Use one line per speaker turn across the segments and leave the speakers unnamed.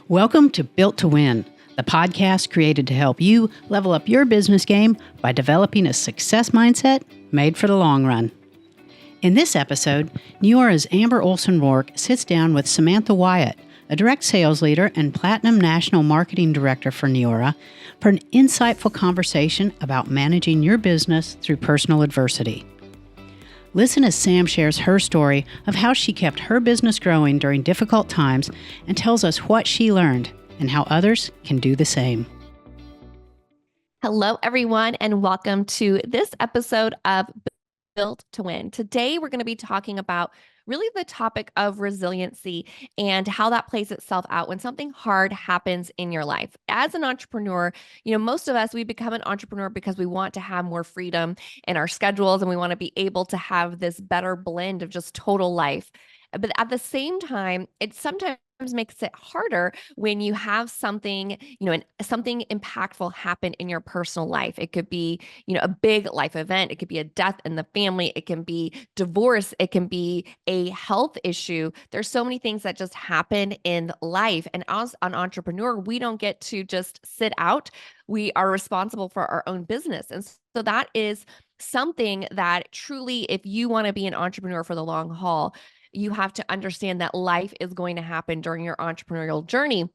Welcome to Built to Win, the podcast created to help you level up your business game by developing a success mindset made for the long run. In this episode, Neora's Amber Olson Rourke sits down with Samantha Wyatt, a direct sales leader and Platinum National Marketing Director for Neora, for an insightful conversation about managing your business through personal adversity. Listen as Sam shares her story of how she kept her business growing during difficult times and tells us what she learned and how others can do the same.
Hello, everyone, and welcome to this episode of Built to Win. Today, we're going to be talking about really the topic of resiliency and how that plays itself out when something hard happens in your life. As an entrepreneur, most of us, we become an entrepreneur because we want to have more freedom in our schedules and we want to be able to have this better blend of just total life. But at the same time, it sometimes makes it harder when you have something, something impactful happen in your personal life. It could be, a big life event. It could be a death in the family. It can be divorce. It can be a health issue. There's so many things that just happen in life. And as an entrepreneur, we don't get to just sit out. We are responsible for our own business. And so that is something that truly, if you want to be an entrepreneur for the long haul, you have to understand that life is going to happen during your entrepreneurial journey.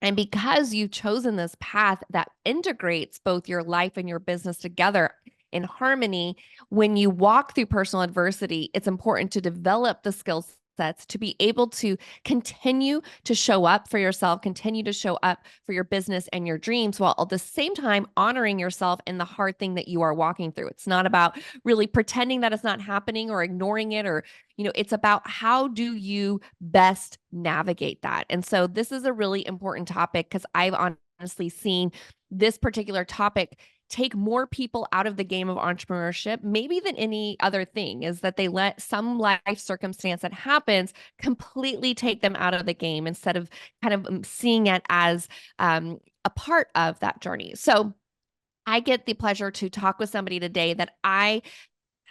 And because you've chosen this path that integrates both your life and your business together in harmony, when you walk through personal adversity, it's important to develop the skill sets to be able to continue to show up for yourself, continue to show up for your business and your dreams, while at the same time honoring yourself in the hard thing that you are walking through. It's not about really pretending that it's not happening or ignoring it, or it's about how do you best navigate that. And so this is a really important topic because I've honestly seen this particular topic take more people out of the game of entrepreneurship, maybe than any other thing, is that they let some life circumstance that happens completely take them out of the game instead of kind of seeing it as a part of that journey. So I get the pleasure to talk with somebody today that I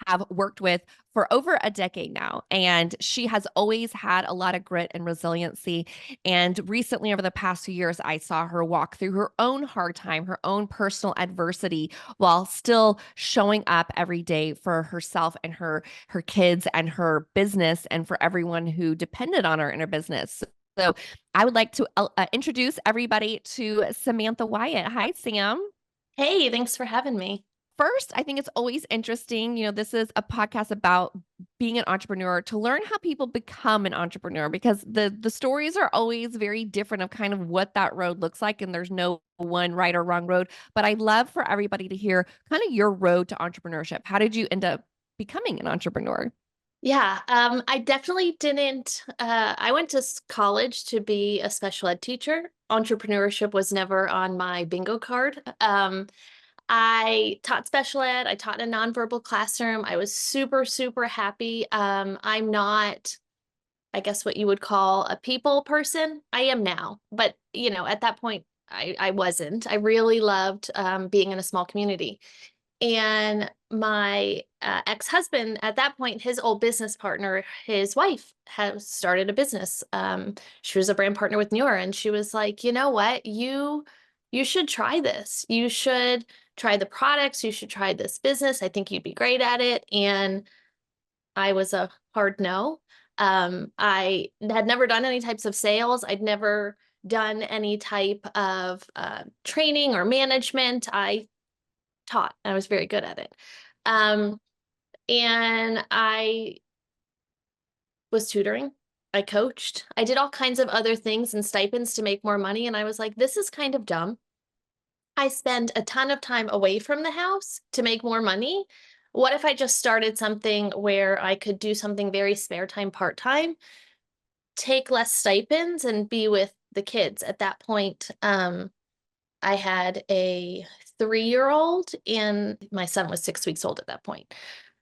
have worked with for over a decade now. And she has always had a lot of grit and resiliency. And recently, over the past few years, I saw her walk through her own hard time, her own personal adversity, while still showing up every day for herself and her kids and her business and for everyone who depended on her in her business. So I would like to introduce everybody to Samantha Wyatt. Hi, Sam.
Hey, thanks for having me.
First, I think it's always interesting. This is a podcast about being an entrepreneur, to learn how people become an entrepreneur, because the stories are always very different of kind of what that road looks like. And there's no one right or wrong road. But I'd love for everybody to hear kind of your road to entrepreneurship. How did you end up becoming an entrepreneur?
Yeah, I definitely didn't. I went to college to be a special ed teacher. Entrepreneurship was never on my bingo card. I taught special ed. I taught in a nonverbal classroom. I was super, super happy. I'm not, I guess, what you would call a people person. I am now, but at that point, I wasn't. I really loved being in a small community. And my ex-husband, at that point, his old business partner, his wife, has started a business. She was a brand partner with Neora, and she was like, you know what, you should try this. You should try the products. You should try this business. I think you'd be great at it. And I was a hard no. I had never done any types of sales. I'd never done any type of training or management. I taught. I was very good at it. And I was tutoring. I coached. I did all kinds of other things and stipends to make more money. And I was like, this is kind of dumb. I spend a ton of time away from the house to make more money. What if I just started something where I could do something very spare time, part-time, take less stipends and be with the kids? At that point, I had a 3-year-old and my son was 6 weeks old at that point.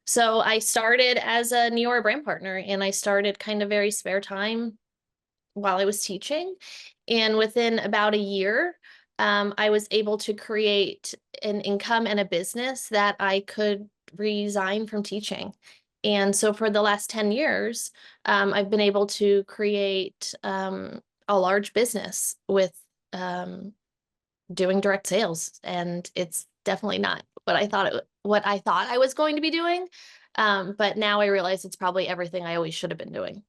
So I started as a Neora brand partner, and I started kind of very spare time while I was teaching. And within about a year, I was able to create an income and a business that I could resign from teaching. And so for the last 10 years, I've been able to create a large business with doing direct sales, and it's definitely not what I thought I was going to be doing. But now I realize it's probably everything I always should have been doing.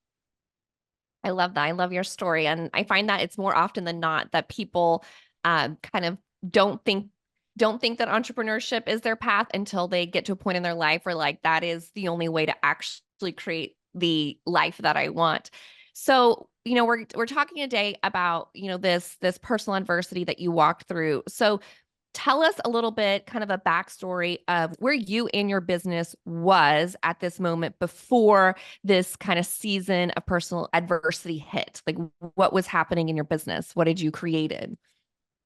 I love that. I love your story. And I find that it's more often than not that people kind of don't think don't think that entrepreneurship is their path until they get to a point in their life where like that is the only way to actually create the life that I want. So, we're talking today about, this personal adversity that you walked through. So, tell us a little bit, kind of a backstory of where you in your business was at this moment before this kind of season of personal adversity hit. Like, what was happening in your business? What did you created?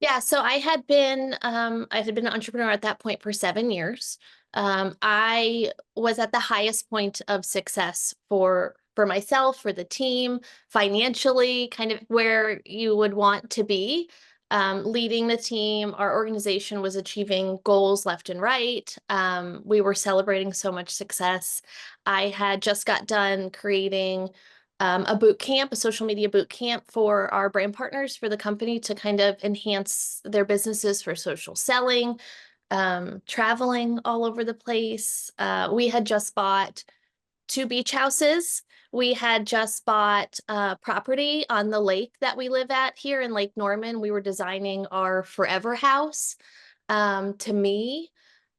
Yeah, so I had been an entrepreneur at that point for 7 years. I was at the highest point of success for myself, for the team, financially, kind of where you would want to be. Leading the team, our organization was achieving goals left and right. We were celebrating so much success. I had just got done creating a boot camp, a social media boot camp for our brand partners for the company to kind of enhance their businesses for social selling, traveling all over the place. We had just bought 2 beach houses. We had just bought property on the lake that we live at here in Lake Norman. We were designing our forever house. To me,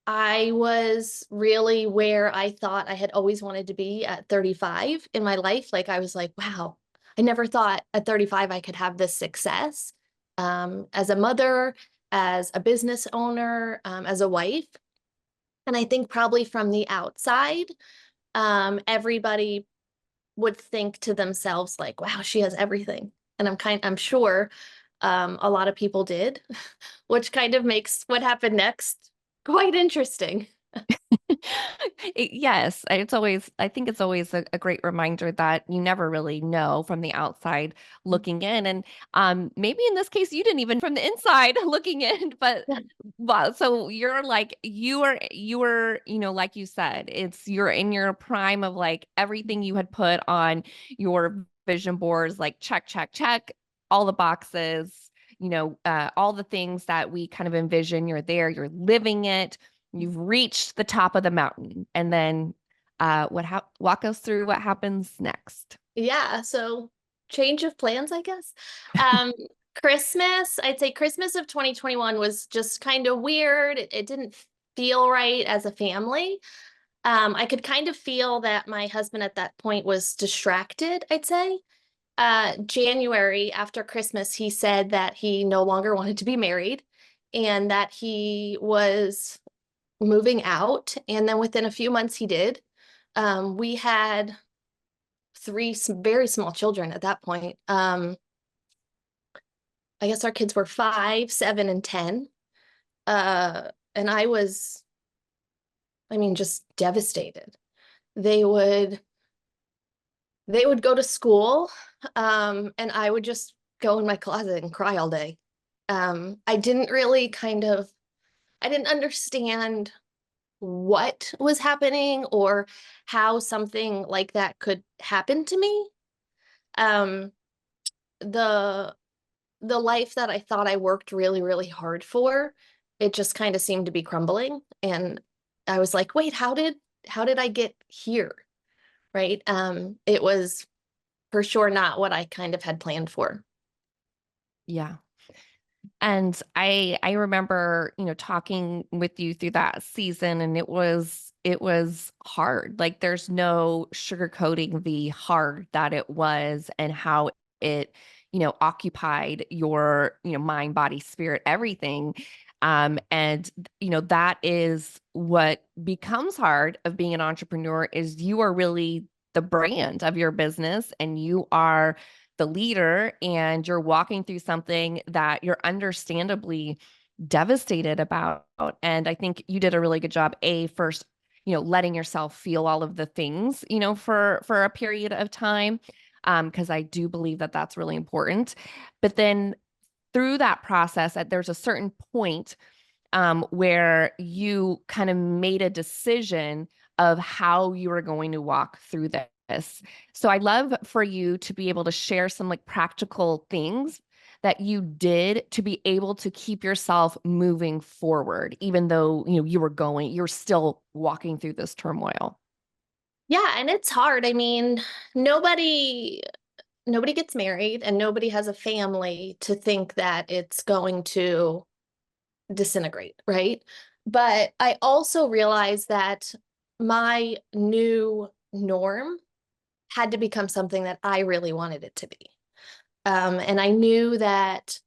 I was really where I thought I had always wanted to be at 35 in my life. Like I was like, wow, I never thought at 35 I could have this success as a mother, as a business owner, as a wife. And I think probably from the outside, everybody would think to themselves like, wow, she has everything. And I'm sure a lot of people did, which kind of makes what happened next quite interesting.
Yes, I think it's always a great reminder that you never really know from the outside looking in. And maybe in this case, you didn't even from the inside looking in, but wow. So you're like, you were, like you said, you're in your prime of like everything you had put on your vision boards, like check, check, check, all the boxes, all the things that we kind of envision. You're there, you're living it. You've reached the top of the mountain. And then walk us through what happens next.
Yeah, so change of plans, I guess. Um, I'd say Christmas of 2021 was just kind of weird. It didn't feel right as a family. I could kind of feel that my husband at that point was distracted, I'd say. January after Christmas, he said that he no longer wanted to be married and that he was moving out. And then within a few months, he did. We had very small children at that point. I guess our kids were 5, 7, and 10. And I mean, just devastated. They would go to school, and I would just go in my closet and cry all day. I didn't really I didn't understand what was happening or how something like that could happen to me. Um, the the life that I thought I worked really, really hard for, it just kind of seemed to be crumbling. And I was like, wait, how did I get here? Right. It was for sure not what I kind of had planned for.
Yeah. And I remember, talking with you through that season, and it was hard. Like there's no sugarcoating the hard that it was and how it, occupied your, mind, body, spirit, everything. And that is what becomes hard of being an entrepreneur is you are really the brand of your business and you are the leader and you're walking through something that you're understandably devastated about. And I think you did a really good job, first, letting yourself feel all of the things, for a period of time. Because I do believe that that's really important. But then through that process, there's a certain point where you kind of made a decision of how you were going to walk through So I'd love for you to be able to share some like practical things that you did to be able to keep yourself moving forward, even though, you're still walking through this turmoil.
Yeah, and it's hard. I mean, nobody nobody gets married and nobody has a family to think that it's going to disintegrate, right? But I also realized that my new norm had to become something that I really wanted it to be. And I knew that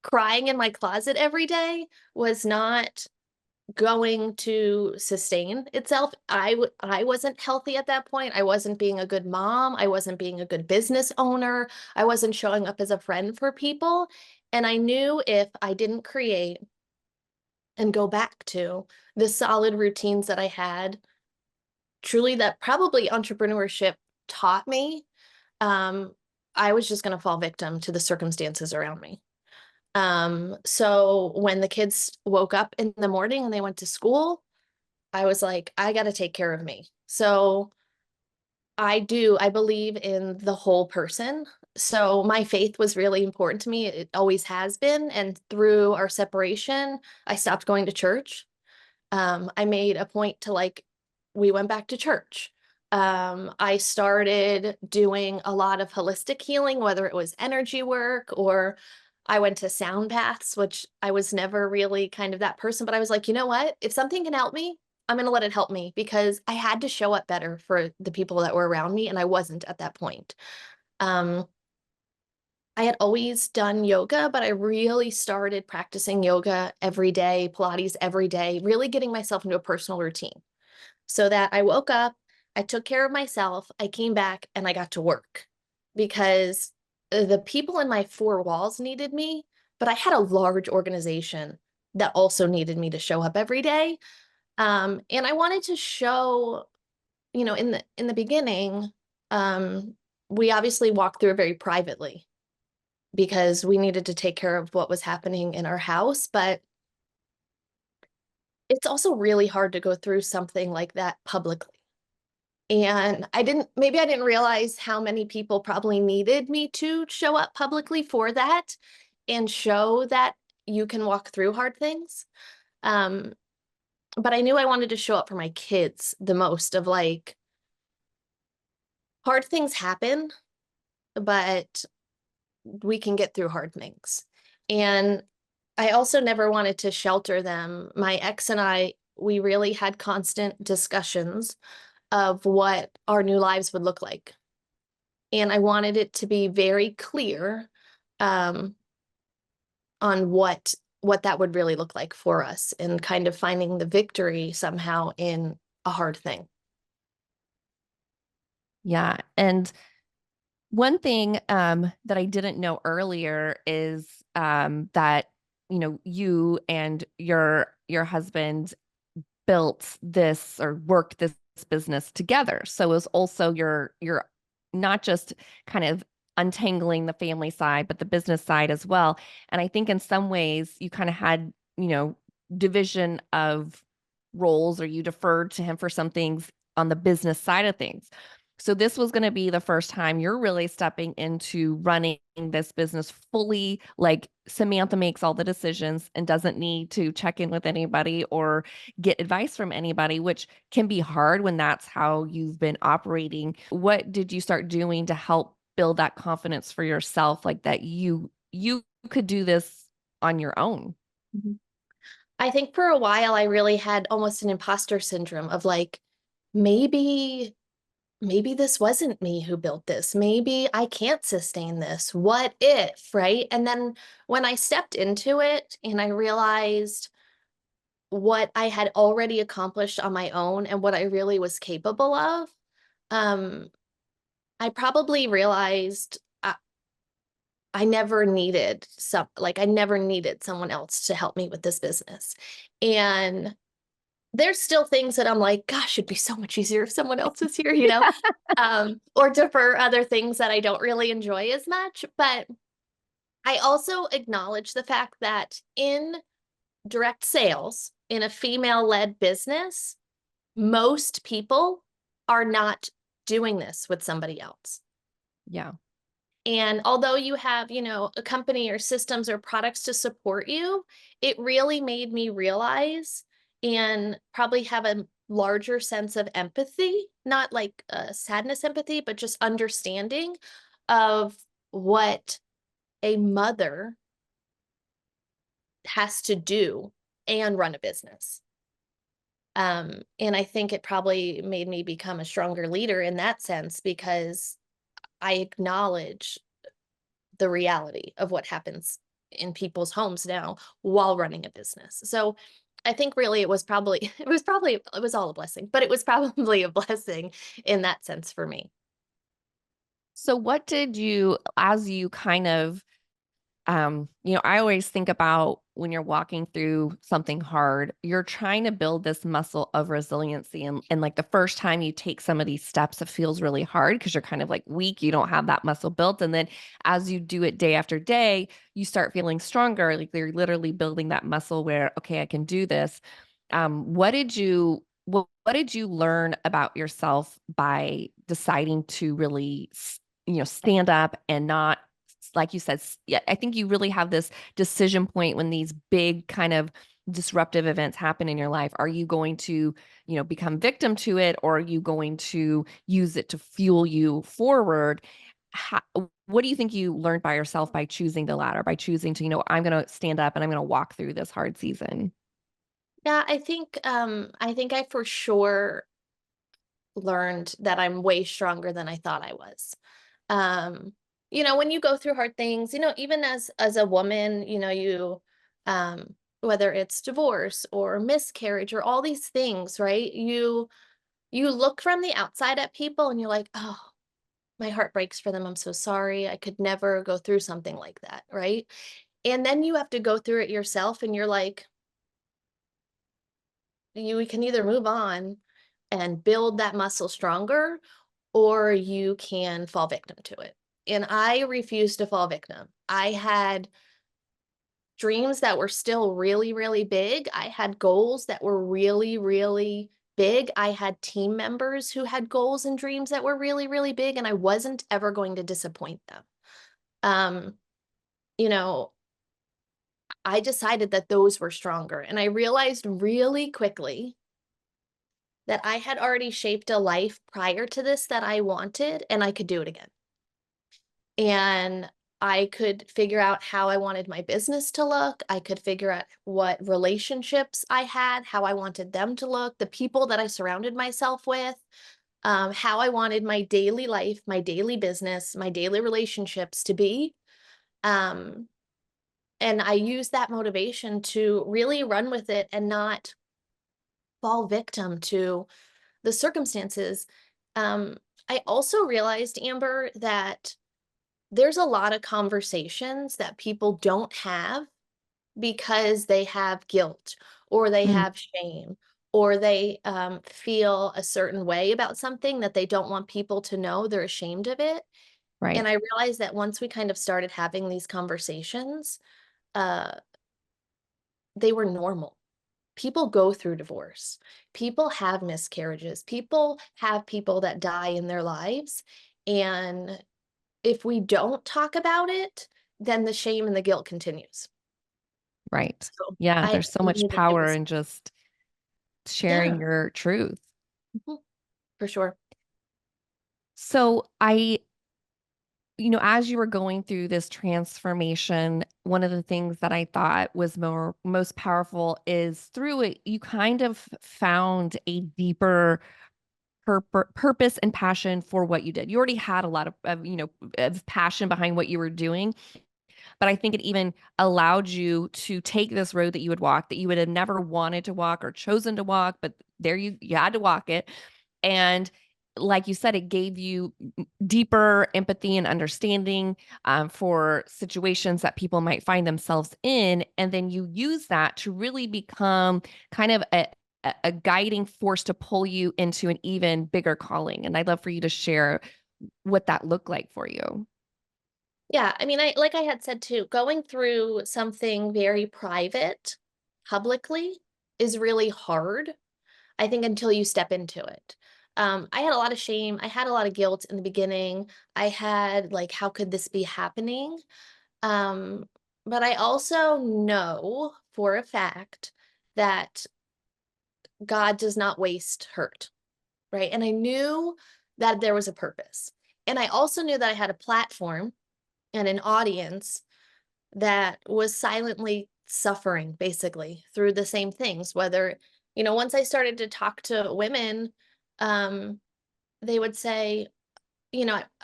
crying in my closet every day was not going to sustain itself. I wasn't healthy at that point. I wasn't being a good mom. I wasn't being a good business owner. I wasn't showing up as a friend for people. And I knew if I didn't create and go back to the solid routines that I had, truly that probably entrepreneurship taught me, um, I was just going to fall victim to the circumstances around me. So when the kids woke up in the morning and they went to school, I was like, I got to take care of me. So I believe in the whole person. So my faith was really important to me. It always has been. And through our separation, I stopped going to church. I made a point to we went back to church. I started doing a lot of holistic healing, whether it was energy work or I went to sound baths, which I was never really kind of that person, but I was like, you know what? If something can help me, I'm going to let it help me because I had to show up better for the people that were around me. And I wasn't at that point. Um, I had always done yoga, but I really started practicing yoga every day, Pilates every day, really getting myself into a personal routine so that I woke up, I took care of myself, I came back and I got to work because the people in my four walls needed me, but I had a large organization that also needed me to show up every day. And I wanted to show, in the beginning, um, we obviously walked through it very privately because we needed to take care of what was happening in our house, but it's also really hard to go through something like that publicly. And maybe I didn't realize how many people probably needed me to show up publicly for that and show that you can walk through hard things. Um, but I knew I wanted to show up for my kids the most of hard things happen, but we can get through hard things. And I also never wanted to shelter them. My ex and I, we really had constant discussions of what our new lives would look like. And I wanted it to be very clear um, on what that would really look like for us and kind of finding the victory somehow in a hard thing.
Yeah. And one thing that I didn't know earlier is that you and your husband built this or worked this business together. So it was also your not just kind of untangling the family side, but the business side as well. And I think in some ways you kind of had, division of roles or you deferred to him for some things on the business side of things. So this was going to be the first time you're really stepping into running this business fully. Like Samantha makes all the decisions and doesn't need to check in with anybody or get advice from anybody, which can be hard when that's how you've been operating. What did you start doing to help build that confidence for yourself, like that you could do this on your own?
Mhm. I think for a while I really had almost an imposter syndrome of maybe maybe this wasn't me who built this. Maybe I can't sustain this. What if, right? And then when I stepped into it and I realized what I had already accomplished on my own and what I really was capable of, um, I probably realized I never needed I never needed someone else to help me with this business. And there's still things that I'm like, gosh, it'd be so much easier if someone else was here, or defer other things that I don't really enjoy as much. But I also acknowledge the fact that in direct sales, in a female-led business, most people are not doing this with somebody else.
Yeah.
And although you have, a company or systems or products to support you, it really made me realize and probably have a larger sense of empathy, not like sadness empathy, but just understanding of what a mother has to do and run a business. And I think it probably made me become a stronger leader in that sense because I acknowledge the reality of what happens in people's homes now while running a business. So I think really it was all a blessing, but it was probably a blessing in that sense for me.
So what did you, as you kind of, I always think about when you're walking through something hard, you're trying to build this muscle of resiliency. And like the first time you take some of these steps, it feels really hard because you're kind of like weak. You don't have that muscle built. And then as you do it day after day, you start feeling stronger. Like you're literally building that muscle where, okay, I can do this. What did you learn about yourself by deciding to really, stand up and not, like you said, yeah, I think you really have this decision point when these big kind of disruptive events happen in your life. Are you going to, become victim to it, or are you going to use it to fuel you forward? How, what do you think you learned by yourself by choosing the latter, by choosing to, I'm going to stand up and I'm going to walk through this hard season?
Yeah, I for sure learned that I'm way stronger than I thought I was. Um, when you go through hard things, even as a woman, whether it's divorce or miscarriage or all these things, right? You look from the outside at people and you're like, "Oh, my heart breaks for them. I'm so sorry. I could never go through something like that," right? And then you have to go through it yourself and you're like, you can either move on and build that muscle stronger, or you can fall victim to it. And I refused to fall victim. I had dreams that were still really, really big. I had goals that were really, really big. I had team members who had goals and dreams that were really, really big, and I wasn't ever going to disappoint them. Um, you know, I decided that those were stronger, and I realized really quickly that I had already shaped a life prior to this that I wanted, and I could do it again. And I could figure out how I wanted my business to look. I could figure out what relationships I had, how I wanted them to look, the people that I surrounded myself with, how I wanted my daily life, my daily business, my daily relationships to be. Um, and I used that motivation to really run with it and not fall victim to the circumstances. Um, I also realized, Amber, that there's a lot of conversations that people don't have because they have guilt or they
Mm,
have shame or they feel a certain way about something that they don't want people to know. They're ashamed of it.
right.
And I realized that once we kind of started having these conversations, uh, they were normal. People go through divorce. People have miscarriages. People have people that die in their lives. And if we don't talk about it, then the shame and the guilt continues.
Right.
So
Yeah,
I
there's so much
knew that it
power
was,
in just sharing
yeah,
your truth.
mhm, for sure.
So as you were going through this transformation, one of the things that I thought was most powerful is through it, you kind of found a deeper purpose and passion for what you did. You already had a lot of passion behind what you were doing, but I think it even allowed you to take this road that you would walk, that you would have never wanted to walk or chosen to walk, but there you had to walk it. And like you said, it gave you deeper empathy and understanding for situations that people might find themselves in. And then you use that to really become kind of a guiding force to pull you into an even bigger calling. And I'd love for you to share what that looked like for you.
Yeah, I mean, like I had said too, going through something very private publicly is really hard, I think, until you step into it. I had a lot of shame. I had a lot of guilt in the beginning. I had like, how could this be happening? Um, but I also know for a fact that God does not waste hurt, right? And I knew that there was a purpose. And I also knew that I had a platform and an audience that was silently suffering basically through the same things. Whether, once I started to talk to women, um, they would say,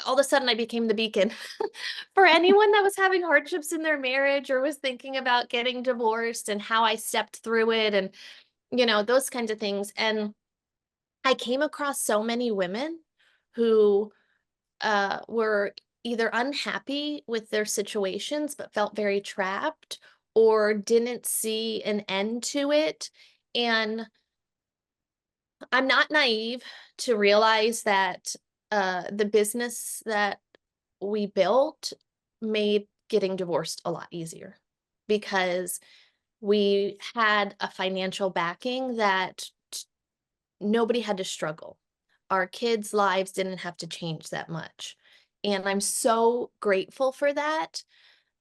all of a sudden I became the beacon for anyone that was having hardships in their marriage or was thinking about getting divorced, and how I stepped through it, and, those kinds of things. And I came across so many women who were either unhappy with their situations but felt very trapped, or didn't see an end to it. And I'm not naive to realize that the business that we built made getting divorced a lot easier, because we had a financial backing that nobody had to struggle. Our kids' lives didn't have to change that much. And I'm so grateful for that.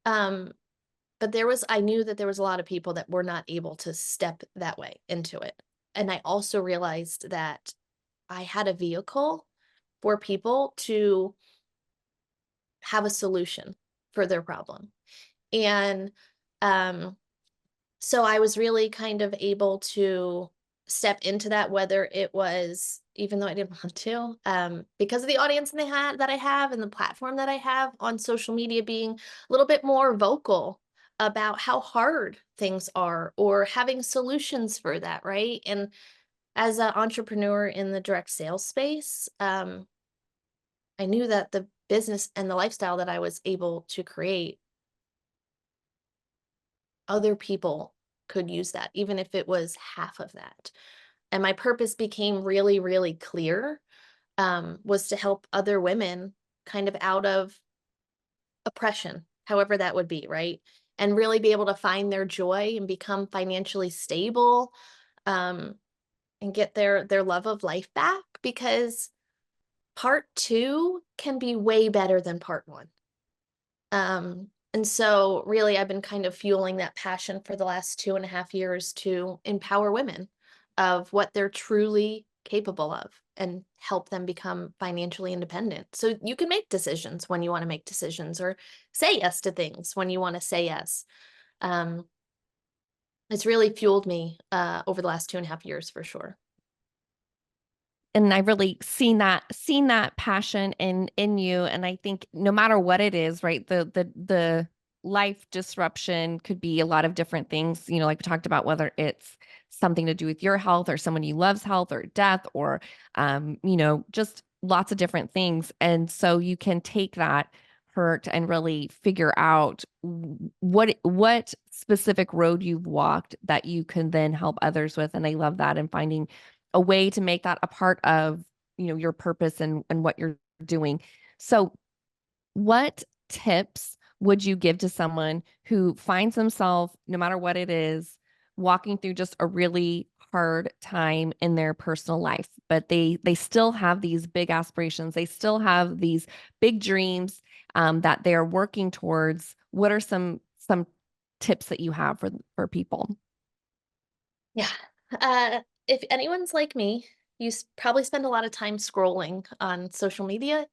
Um, but I knew that there was a lot of people that were not able to step that way into it. And I also realized that I had a vehicle for people to have a solution for their problem. And um, so I was really kind of able to step into that, whether it was, even though I didn't want to, because of the audience that I have, and the platform that I have on social media, being a little bit more vocal about how hard things are, or having solutions for that, right? And as an entrepreneur in the direct sales space, I knew that the business and the lifestyle that I was able to create, other people could use that, even if it was half of that. And my purpose became really, really clear, was to help other women kind of out of oppression, however that would be, right? And really be able to find their joy and become financially stable, um, and get their love of life back, because part two can be way better than part one. And so really I've been kind of fueling that passion for the last 2.5 years to empower women of what they're truly capable of, and help them become financially independent. So you can make decisions when you want to make decisions, or say yes to things when you want to say yes. Um, it's really fueled me over the last 2.5 years for sure.
And I've really seen that passion in you. And I think no matter what it is, right? The life disruption could be a lot of different things, like we talked about, whether it's something to do with your health, or someone you love's health, or death, or just lots of different things. And so you can take that hurt and really figure out what specific road you've walked that you can then help others with. And I love that, and finding a way to make that a part of, your purpose and what you're doing. So what tips would you give to someone who finds themselves, no matter what it is, walking through just a really hard time in their personal life, but they still have these big aspirations, they still have these big dreams, that they are working towards? What are some tips that you have for people?
Yeah. If anyone's like me, you probably spend a lot of time scrolling on social media.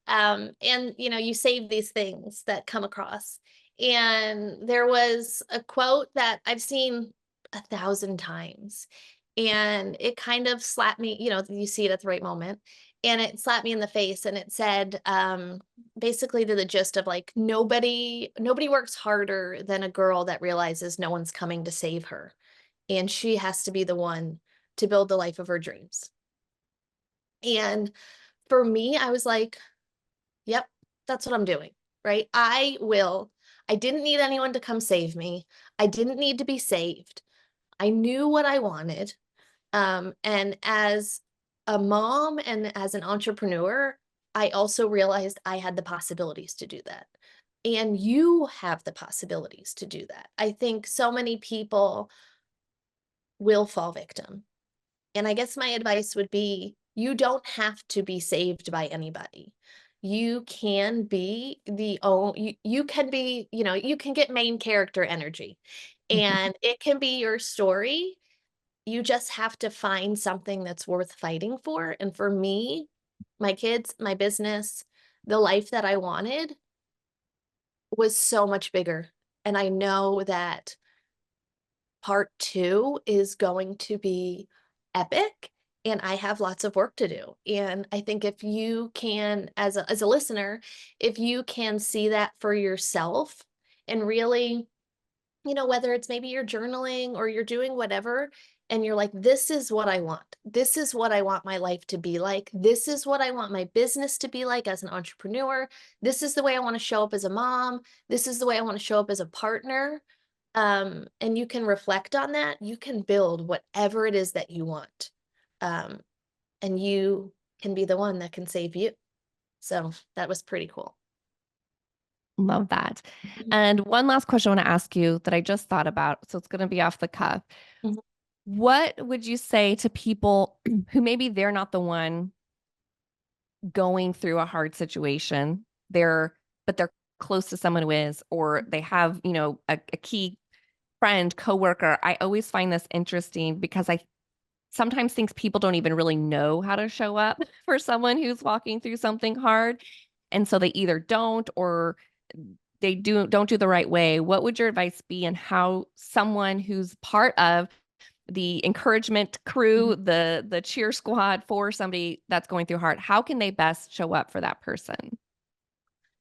And you save these things that come across. And there was a quote that I've seen 1,000 times, and it kind of slapped me, you see it at the right moment. And it slapped me in the face, and it said, basically to the gist of like, nobody works harder than a girl that realizes no one's coming to save her, and she has to be the one to build the life of her dreams. And for me, I was like, yep, that's what I'm doing, right? I didn't need anyone to come save me. I didn't need to be saved. I knew what I wanted. And as a mom and as an entrepreneur, I also realized I had the possibilities to do that. And you have the possibilities to do that. I think so many people will fall victim. And I guess my advice would be, You don't have to be saved by anybody. You can be you can be, you can get main character energy and it can be your story. You just have to find something that's worth fighting for. And for me, my kids, my business, the life that I wanted was so much bigger. And I know that part two is going to be epic and I have lots of work to do. And I think if you can, as a listener, if you can see that for yourself and really, whether it's maybe you're journaling or you're doing whatever, and you're like, this is what I want. This is what I want my life to be like. This is what I want my business to be like as an entrepreneur. This is the way I want to show up as a mom. This is the way I want to show up as a partner. And you can reflect on that. You can build whatever it is that you want. Um, and you can be the one that can save you. So that was pretty cool.
Love that.
Mhm.
And one last question I want to ask you that I just thought about. So it's going to be off the cuff.
Mhm.
What would you say to people who maybe they're not the one going through a hard situation, but they're close to someone who is, or they have, a key friend, coworker? I always find this interesting because I sometimes think people don't even really know how to show up for someone who's walking through something hard. And so they either don't or they don't do the right way. What would your advice be on how someone who's part of the encouragement crew, the cheer squad for somebody that's going through hard, how can they best show up for that person?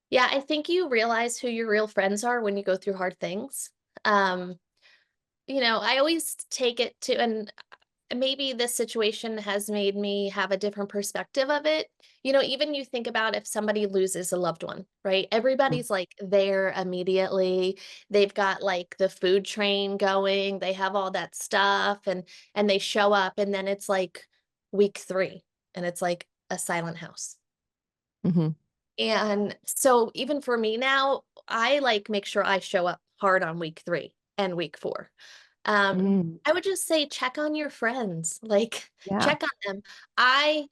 Yeah, I think you realize who your real friends are when you go through hard things. Um, I always take it to, and maybe this situation has made me have a different perspective of it. Even you think about if somebody loses a loved one, right?
Mm.
Everybody's like there immediately. They've got like the food train going, they have all that stuff and they show up and then it's like week 3 and it's like a silent house.
Mhm.
And so even for me now, I like make sure I show up hard on week 3 and week 4.
Mm.
I would just say check on your friends, like
Yeah.
check on them.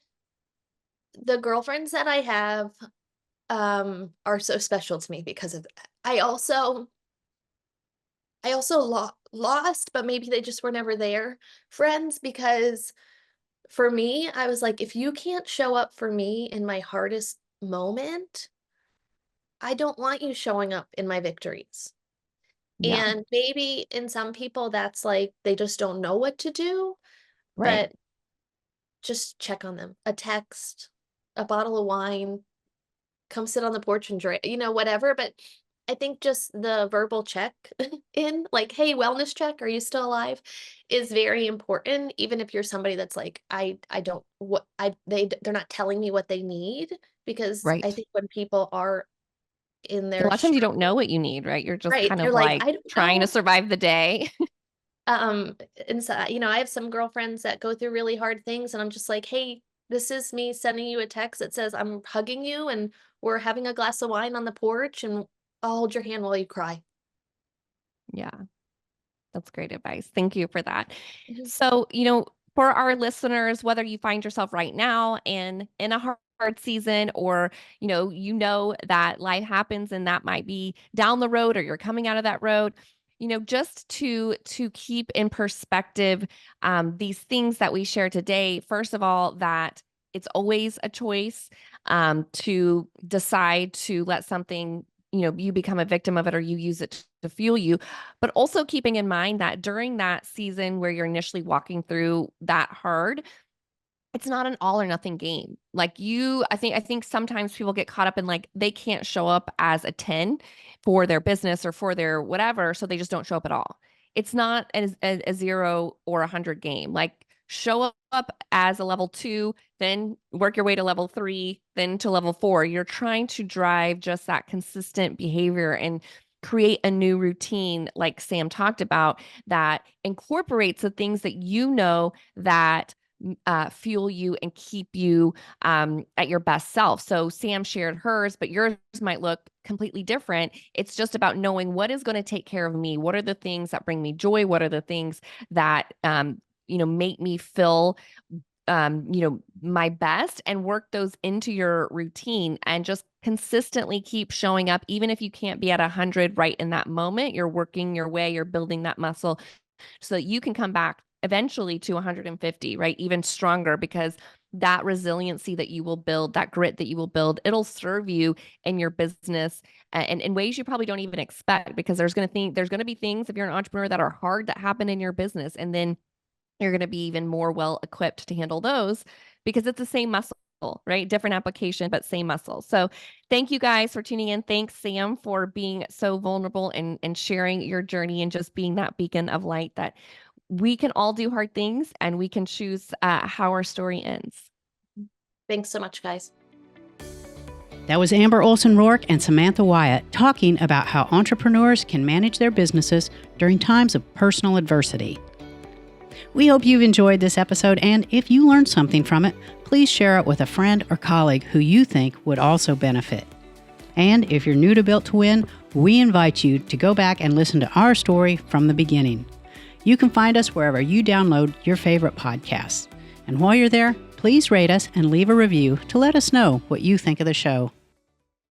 The girlfriends that I have are so special to me because of that. I also lost, but maybe they just were never there, friends, because for me, I was like, if you can't show up for me in my hardest moment, I don't want you showing up in my victories.
Yeah.
And maybe in some people that's like they just don't know what to do,
Right.
but just check on them. A text, a bottle of wine, come sit on the porch and drink, whatever. But I think just the verbal check in, like, hey, wellness check, are you still alive? Is very important, even if you're somebody that's like, I don't what I they're not telling me what they need, because I
Right.
think when people are in
A
their
lot of times you don't
struggle,
know what you need, right? You're just
right,
kind
they're
of
like,
like
I don't
trying to
know.
survive the day.
Um, and so, I have some girlfriends that go through really hard things, and I'm just like, hey, this is me sending you a text that says I'm hugging you and we're having a glass of wine on the porch and I'll hold your hand while you cry.
Yeah. That's great advice. Thank you for that.
Mhm.
So, for our listeners, whether you find yourself right now in a hard season or, that life happens and that might be down the road or you're coming out of that road, just to keep in perspective these things that we share today. First of all, that it's always a choice to decide to let something, you become a victim of it or you use it to fuel you, but also keeping in mind that during that season where you're initially walking through that hard, it's not an all or nothing game. Like I think sometimes people get caught up in like they can't show up as a 10 for their business or for their whatever, so they just don't show up at all. It's not a 0 or 100 game. Like show up as a level 2, then work your way to level 3, then to level 4. You're trying to drive just that consistent behavior and create a new routine like Sam talked about that incorporates the things that that fuel you and keep you at your best self. So Sam shared hers, but yours might look completely different. It's just about knowing what is going to take care of me. What are the things that bring me joy? What are the things that make me feel my best, and work those into your routine and just consistently keep showing up. Even if you can't be at 100 right in that moment, you're working your way, you're building that muscle so that you can come back eventually to 150, right? Even stronger, because that resiliency that you will build, that grit that you will build, it'll serve you in your business and in ways you probably don't even expect, because there's going to be things, if you're an entrepreneur, that are hard that happen in your business. And then you're going to be even more well equipped to handle those, because it's the same muscle, right? Different application, but same muscle. So thank you guys for tuning in. Thanks, Sam, for being so vulnerable and sharing your journey and just being that beacon of light that we can all do hard things and we can choose how our story ends.
Thanks so much, guys.
That was Amber Olson Rourke and Samantha Wyatt talking about how entrepreneurs can manage their businesses during times of personal adversity. We hope you've enjoyed this episode, and if you learned something from it, please share it with a friend or colleague who you think would also benefit. And if you're new to Built to Win, we invite you to go back and listen to our story from the beginning. You can find us wherever you download your favorite podcasts. And while you're there, please rate us and leave a review to let us know what you think of the show.